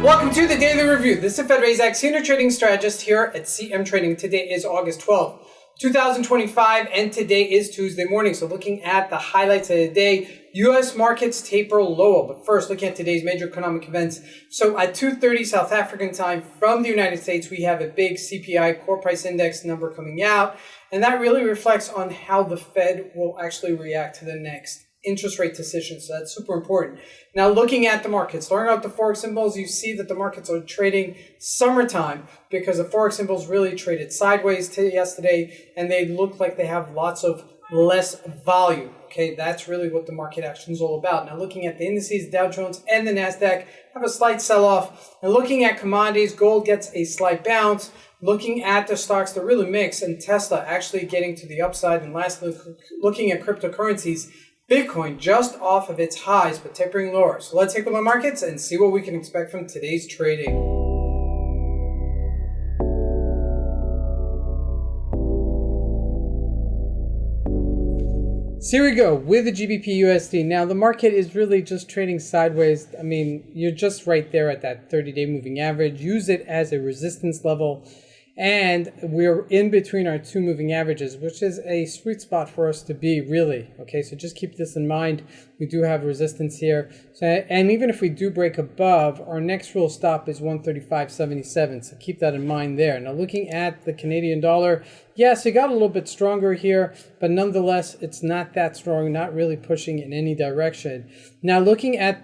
Welcome to the Daily Review. This is Razak, Senior Trading Strategist here at CMTrading. Today is August 12th, 2025, and today is Tuesday morning. So looking at the highlights of the day, U.S. markets taper lower. But first, looking at today's major economic events. So at 2:30 South African time from the United States, we have a big CPI, core price index number coming out. And that really reflects on how the Fed will actually react to the next interest rate decision. So that's super important. Now looking at the markets, throwing out the Forex symbols, you see that the markets are trading summertime because the Forex symbols really traded sideways yesterday and they look like they have lots of less volume. Okay, that's really what the market action is all about. Now looking at the indices, Dow Jones and the NASDAQ have a slight sell-off. And looking at commodities, gold gets a slight bounce. Looking at the stocks, they're really mixed, and Tesla actually getting to the upside. And lastly, looking at cryptocurrencies, Bitcoin just off of its highs, but tapering lower. So let's take a look at the markets and see what we can expect from today's trading. So here we go with the GBP USD. Now the market is really just trading sideways. I mean, you're just right there at that 30-day moving average. Use it as a resistance level. And we're in between our two moving averages, which is a sweet spot for us to be, really. Okay, so just keep this in mind. We do have resistance here. So, and even if we do break above, our next real stop is 135.77. So keep that in mind there. Now looking at the Canadian dollar, yes, it got a little bit stronger here, but nonetheless, it's not that strong, not really pushing in any direction. Now looking at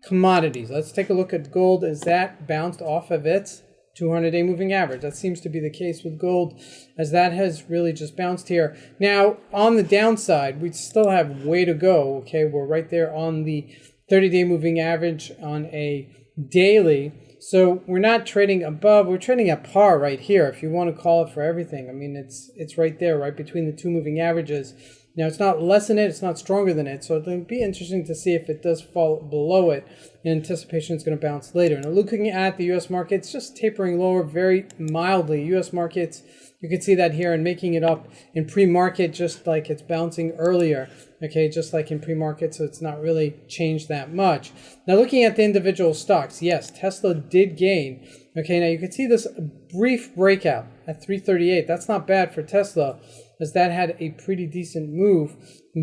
commodities, let's take a look at gold. Is that bounced off of its 200-day moving average? That seems to be the case with gold, as that has really just bounced here. Now, on the downside, we still have way to go. Okay, we're right there on the 30-day moving average on a daily. So we're not trading above, we're trading at par right here, if you want to call it for everything. I mean, it's right there, right between the two moving averages. Now, it's not less than it, it's not stronger than it, so it'll be interesting to see if it does fall below it. In anticipation, it's going to bounce later. Now, looking at the U.S. markets, just tapering lower very mildly. U.S. markets, you can see that here and making it up in pre-market, just like it's bouncing earlier. Okay, just like in pre-market, so it's not really changed that much. Now, looking at the individual stocks, yes, Tesla did gain. Okay, now you can see this brief breakout at 338. That's not bad for Tesla, as that had a pretty decent move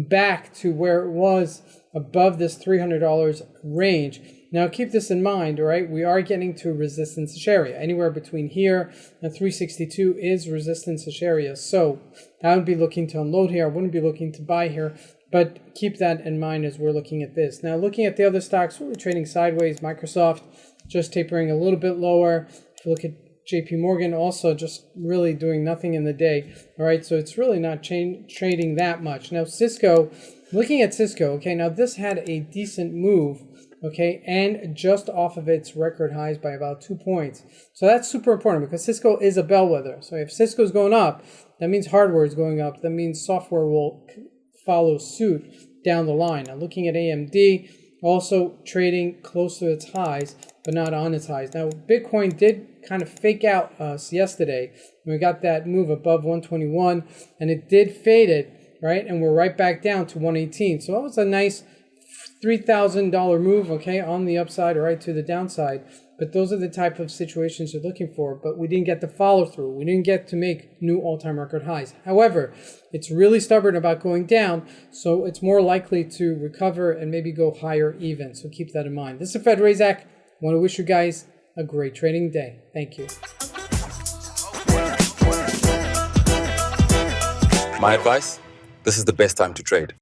back to where it was above this $300 range. Now keep this in mind, all right? We are getting to resistance area. Anywhere between here and 362 is resistance area. So I would be looking to unload here. I wouldn't be looking to buy here, but keep that in mind as we're looking at this. Now looking at the other stocks, we're trading sideways. Microsoft just tapering a little bit lower. If you look at JP Morgan, also just really doing nothing in the day. All right, so it's really not trading that much. Now Cisco, looking at Cisco, okay, now this had a decent move, okay, and just off of its record highs by about 2 points. So that's super important because Cisco is a bellwether. So if Cisco's going up, that means hardware is going up. That means software will follow suit down the line. Now looking at AMD, also trading close to its highs, but not on its highs. Now, Bitcoin did kind of fake out us yesterday. We got that move above 121, and it did fade it, right? And we're right back down to 118. So that was a nice $3,000 move, okay, on the upside or right to the downside. But those are the type of situations you're looking for. But we didn't get the follow through. We didn't get to make new all-time record highs. However, it's really stubborn about going down, so it's more likely to recover and maybe go higher even. So keep that in mind. This is Fed Razak. I want to wish you guys a great trading day. Thank you. My advice, this is the best time to trade.